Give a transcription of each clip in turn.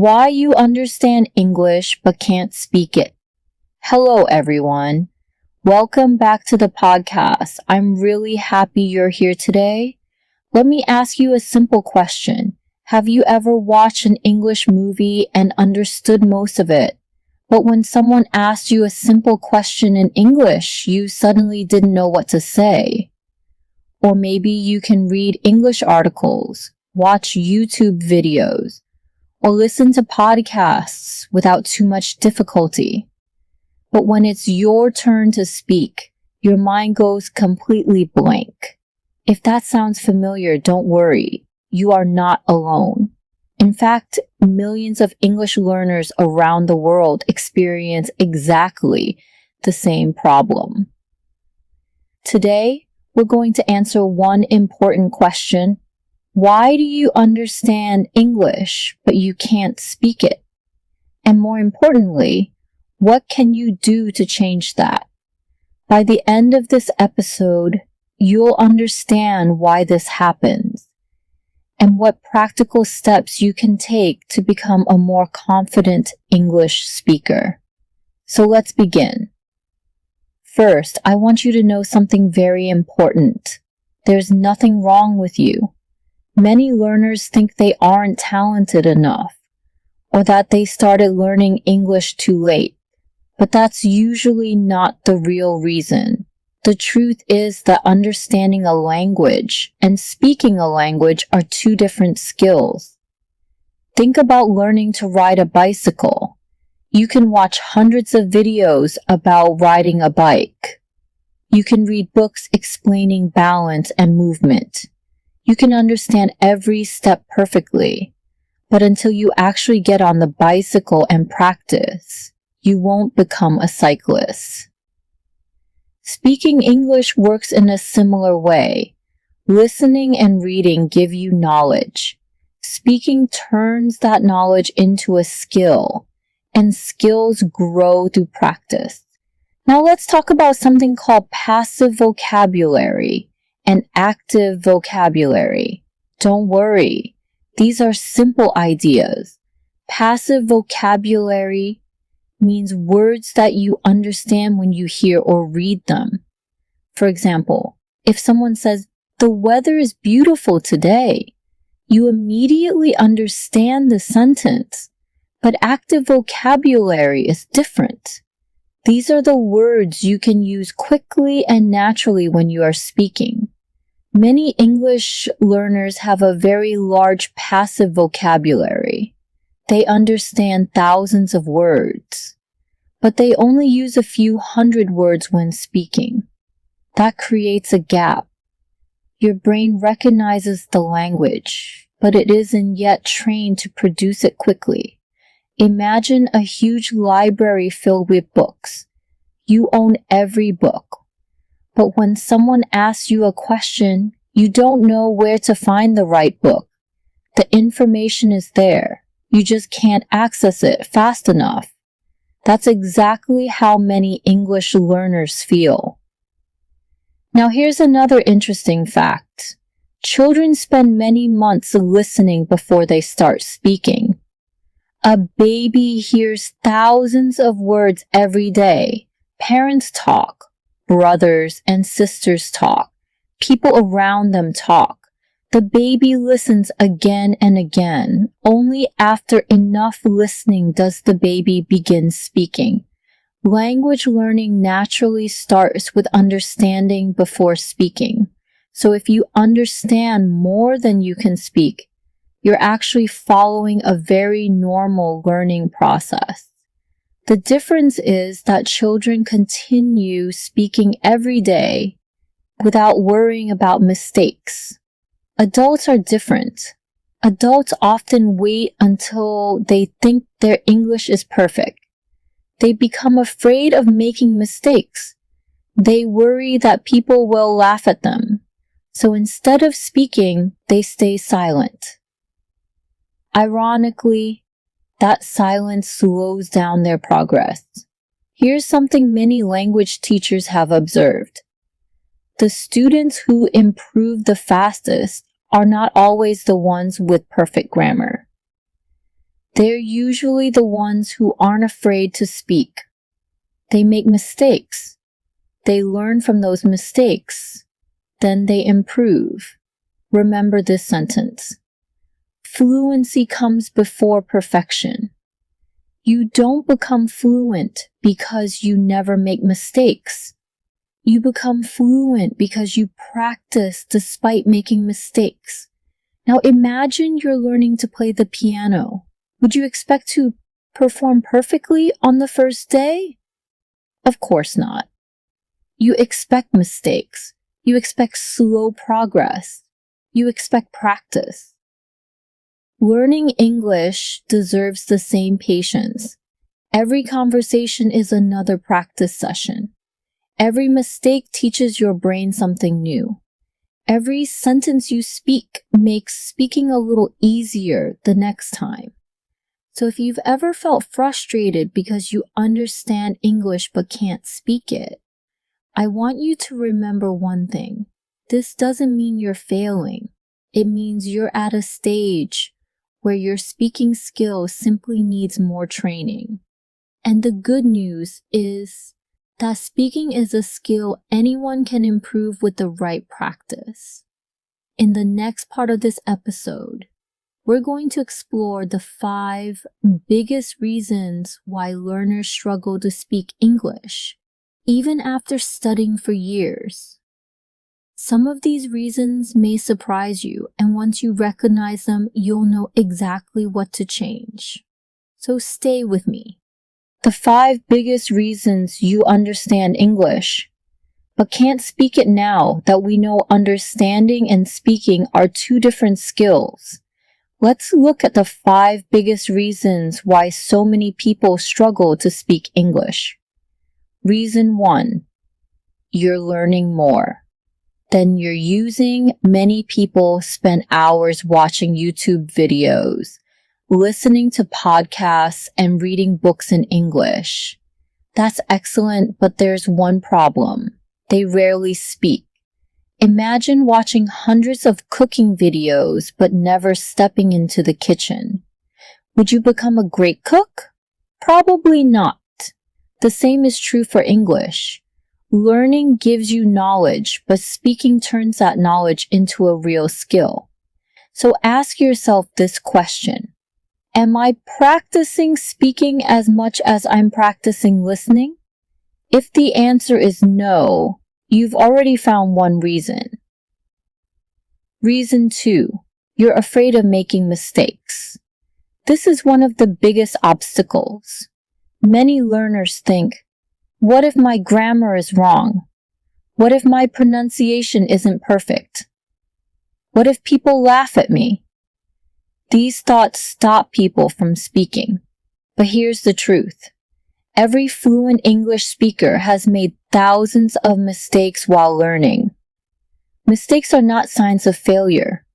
Why you understand English but can't speak it. Hello, everyone. Welcome back to the podcast. I'm really happy you're here today. Let me ask you a simple question. Have you ever watched an English movie and understood most of it, but when someone asked you a simple question in English, you suddenly didn't know what to say? Or maybe you can read English articles, watch YouTube videos, or listen to podcasts without too much difficulty. But when it's your turn to speak, your mind goes completely blank. If that sounds familiar, don't worry. You are not alone. In fact, millions of English learners around the world experience exactly the same problem. Today, we're going to answer one important question. Why do you understand English, but you can't speak it? And more importantly, what can you do to change that? By the end of this episode, you'll understand why this happens and what practical steps you can take to become a more confident English speaker. So let's begin. First, I want you to know something very important. There's nothing wrong with you. Many learners think they aren't talented enough, or that they started learning English too late, but that's usually not the real reason. The truth is that understanding a language and speaking a language are two different skills. Think about learning to ride a bicycle. You can watch hundreds of videos about riding a bike. You can read books explaining balance and movement. You can understand every step perfectly, but until you actually get on the bicycle and practice, you won't become a cyclist. Speaking English works in a similar way. Listening and reading give you knowledge. Speaking turns that knowledge into a skill, and skills grow through practice. Now let's talk about something called passive vocabulary and active vocabulary. Don't worry, these are simple ideas. Passive vocabulary means words that you understand when you hear or read them. For example, if someone says, "The weather is beautiful today," you immediately understand the sentence. But active vocabulary is different. These are the words you can use quickly and naturally when you are speaking. Many English learners have a very large passive vocabulary. They understand thousands of words, but they only use a few hundred words when speaking. That creates a gap. Your brain recognizes the language, but it isn't yet trained to produce it quickly. Imagine a huge library filled with books. You own every book. But when someone asks you a question, you don't know where to find the right book. The information is there. You just can't access it fast enough. That's exactly how many English learners feel. Now here's another interesting fact. Children spend many months listening before they start speaking. A baby hears thousands of words every day. Parents talk. Brothers and sisters talk. People around them talk. The baby listens again and again. Only after enough listening does the baby begin speaking. Language learning naturally starts with understanding before speaking. So if you understand more than you can speak, you're actually following a very normal learning process. The difference is that children continue speaking every day without worrying about mistakes. Adults are different. Adults often wait until they think their English is perfect. They become afraid of making mistakes. They worry that people will laugh at them. So instead of speaking, they stay silent. Ironically, that silence slows down their progress. Here's something many language teachers have observed. The students who improve the fastest are not always the ones with perfect grammar. They're usually the ones who aren't afraid to speak. They make mistakes. They learn from those mistakes. Then they improve. Remember this sentence. Fluency comes before perfection. You don't become fluent because you never make mistakes. You become fluent because you practice despite making mistakes. Now imagine you're learning to play the piano. Would you expect to perform perfectly on the first day? Of course not. You expect mistakes. You expect slow progress. You expect practice. Learning English deserves the same patience. Every conversation is another practice session. Every mistake teaches your brain something new. Every sentence you speak makes speaking a little easier the next time. So if you've ever felt frustrated because you understand English but can't speak it, I want you to remember one thing. This doesn't mean you're failing. It means you're at a stage where your speaking skill simply needs more training. And the good news is that speaking is a skill anyone can improve with the right practice. In the next part of this episode, we're going to explore the 5 biggest reasons why learners struggle to speak English, even after studying for years. Some of these reasons may surprise you, and once you recognize them, you'll know exactly what to change. So stay with me. The 5 biggest reasons you understand English, but can't speak it now that we know understanding and speaking are 2 different skills. Let's look at the 5 biggest reasons why so many people struggle to speak English. Reason 1, you're learning more than you're using. Many people spend hours watching YouTube videos, listening to podcasts, and reading books in English. That's excellent, but there's one problem. They rarely speak. Imagine watching hundreds of cooking videos but never stepping into the kitchen. Would you become a great cook? Probably not. The same is true for English. Learning gives you knowledge, but speaking turns that knowledge into a real skill. So ask yourself this question. Am I practicing speaking as much as I'm practicing listening? If the answer is no, you've already found one reason. Reason 2, you're afraid of making mistakes. This is one of the biggest obstacles. Many learners think, what if my grammar is wrong? What if my pronunciation isn't perfect? What if people laugh at me? These thoughts stop people from speaking. But here's the truth. Every fluent English speaker has made thousands of mistakes while learning. Mistakes are not signs of failure.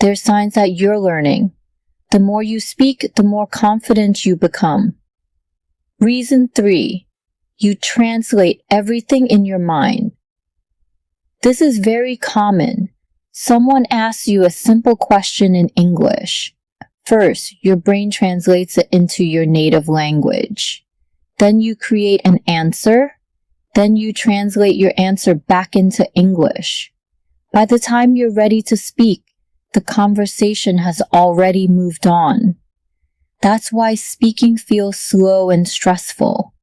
They're signs that you're learning. The more you speak, the more confident you become. Reason 3, you translate everything in your mind. This is very common. Someone asks you a simple question in English. First, your brain translates it into your native language. Then you create an answer. Then you translate your answer back into English. By the time you're ready to speak, the conversation has already moved on. That's why speaking feels slow and stressful.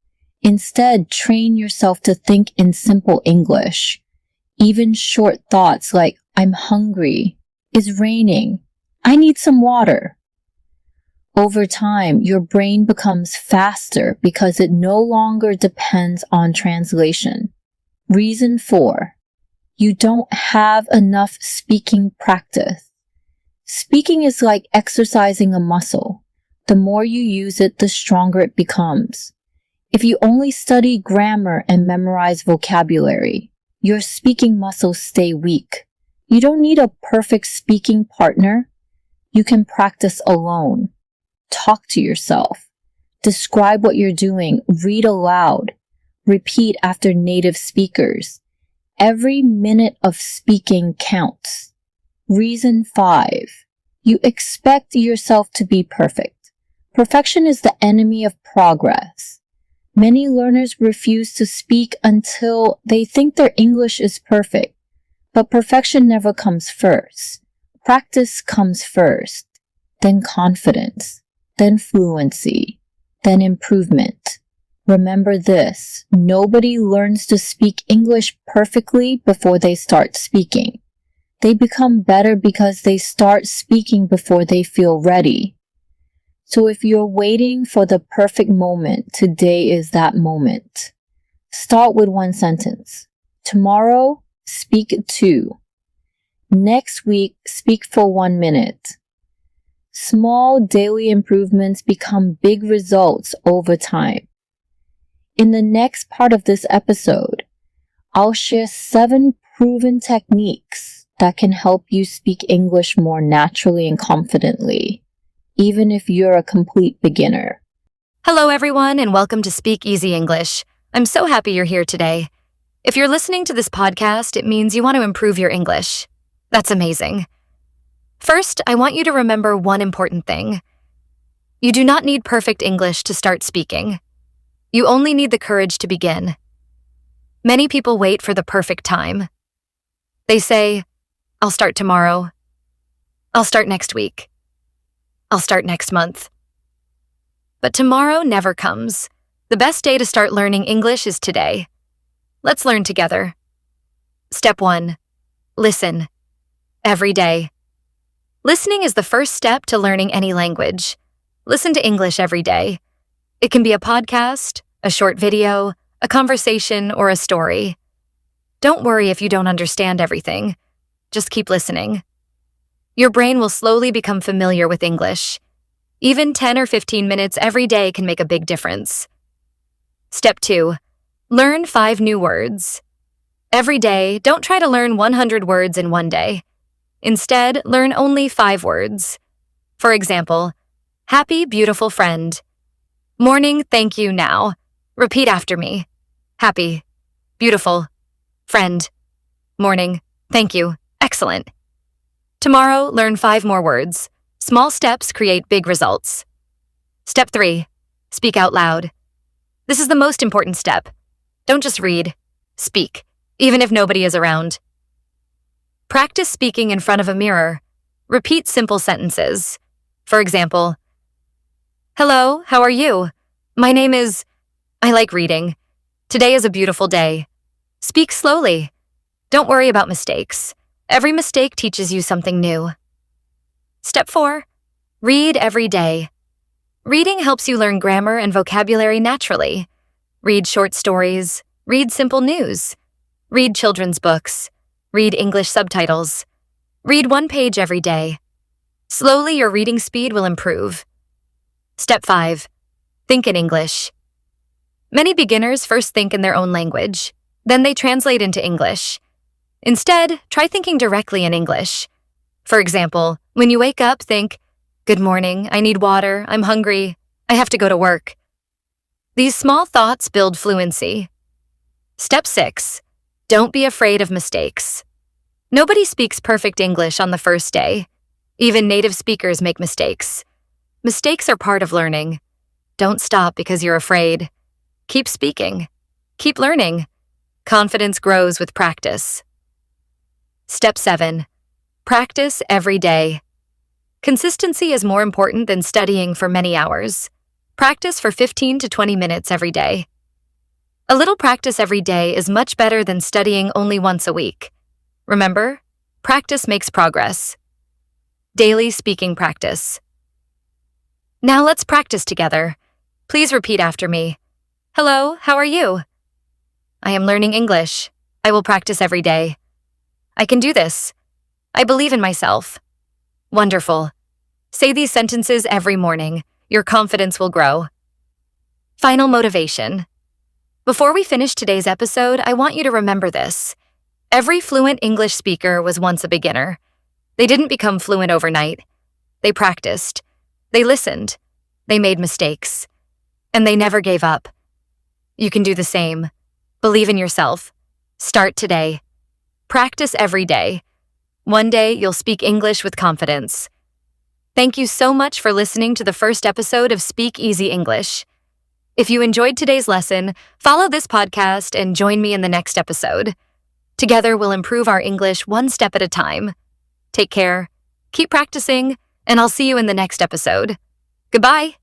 Instead, train yourself to think in simple English. Even short thoughts like, I'm hungry, it's raining, I need some water. Over time, your brain becomes faster because it no longer depends on translation. Reason 4, you don't have enough speaking practice. Speaking is like exercising a muscle. The more you use it, the stronger it becomes. If you only study grammar and memorize vocabulary, your speaking muscles stay weak. You don't need a perfect speaking partner. You can practice alone. Talk to yourself. Describe what you're doing. Read aloud. Repeat after native speakers. Every minute of speaking counts. Reason 5, you expect yourself to be perfect. Perfection is the enemy of progress. Many learners refuse to speak until they think their English is perfect, but perfection never comes first. Practice comes first, then confidence, then fluency, then improvement. Remember this, nobody learns to speak English perfectly before they start speaking. They become better because they start speaking before they feel ready. So if you're waiting for the perfect moment, today is that moment. Start with one sentence. Tomorrow, speak 2. Next week, speak for 1 minute. Small daily improvements become big results over time. In the next part of this episode, I'll share 7 proven techniques that can help you speak English more naturally and confidently, even if you're a complete beginner. Hello, everyone, and welcome to Speak Easy English. I'm so happy you're here today. If you're listening to this podcast, it means you want to improve your English. That's amazing. First, I want you to remember one important thing. You do not need perfect English to start speaking. You only need the courage to begin. Many people wait for the perfect time. They say, I'll start tomorrow. I'll start next week. I'll start next month. But tomorrow never comes. The best day to start learning English is today. Let's learn together. Step 1. Listen. Every day. Listening is the first step to learning any language. Listen to English every day. It can be a podcast, a short video, a conversation, or a story. Don't worry if you don't understand everything. Just keep listening. Your brain will slowly become familiar with English. Even 10 or 15 minutes every day can make a big difference. Step 2. Learn 5 new words. Every day, don't try to learn 100 words in one day. Instead, learn only 5 words. For example, happy, beautiful friend. Morning, thank you now. Repeat after me. Happy, beautiful, friend. Morning, thank you. Excellent. Tomorrow, learn 5 more words. Small steps create big results. Step 3. Speak out loud. This is the most important step. Don't just read. Speak, even if nobody is around. Practice speaking in front of a mirror. Repeat simple sentences. For example, hello, how are you? My name is... I like reading. Today is a beautiful day. Speak slowly. Don't worry about mistakes. Every mistake teaches you something new. Step 4. Read every day. Reading helps you learn grammar and vocabulary naturally. Read short stories. Read simple news. Read children's books. Read English subtitles. Read 1 page every day. Slowly, your reading speed will improve. Step 5. Think in English. Many beginners first think in their own language. Then they translate into English. Instead, try thinking directly in English. For example, when you wake up, think, good morning, I need water, I'm hungry, I have to go to work. These small thoughts build fluency. Step 6. Don't be afraid of mistakes. Nobody speaks perfect English on the first day. Even native speakers make mistakes. Mistakes are part of learning. Don't stop because you're afraid. Keep speaking. Keep learning. Confidence grows with practice. Step 7. Practice every day. Consistency is more important than studying for many hours. Practice for 15 to 20 minutes every day. A little practice every day is much better than studying only once a week. Remember, practice makes progress. Daily speaking practice. Now let's practice together. Please repeat after me. Hello, how are you? I am learning English. I will practice every day. I can do this. I believe in myself. Wonderful. Say these sentences every morning. Your confidence will grow. Final motivation. Before we finish today's episode, I want you to remember this. Every fluent English speaker was once a beginner. They didn't become fluent overnight. They practiced. They listened. They made mistakes. And they never gave up. You can do the same. Believe in yourself. Start today. Practice every day. One day, you'll speak English with confidence. Thank you so much for listening to the first episode of Speak Easy English. If you enjoyed today's lesson, follow this podcast and join me in the next episode. Together, we'll improve our English one step at a time. Take care, keep practicing, and I'll see you in the next episode. Goodbye.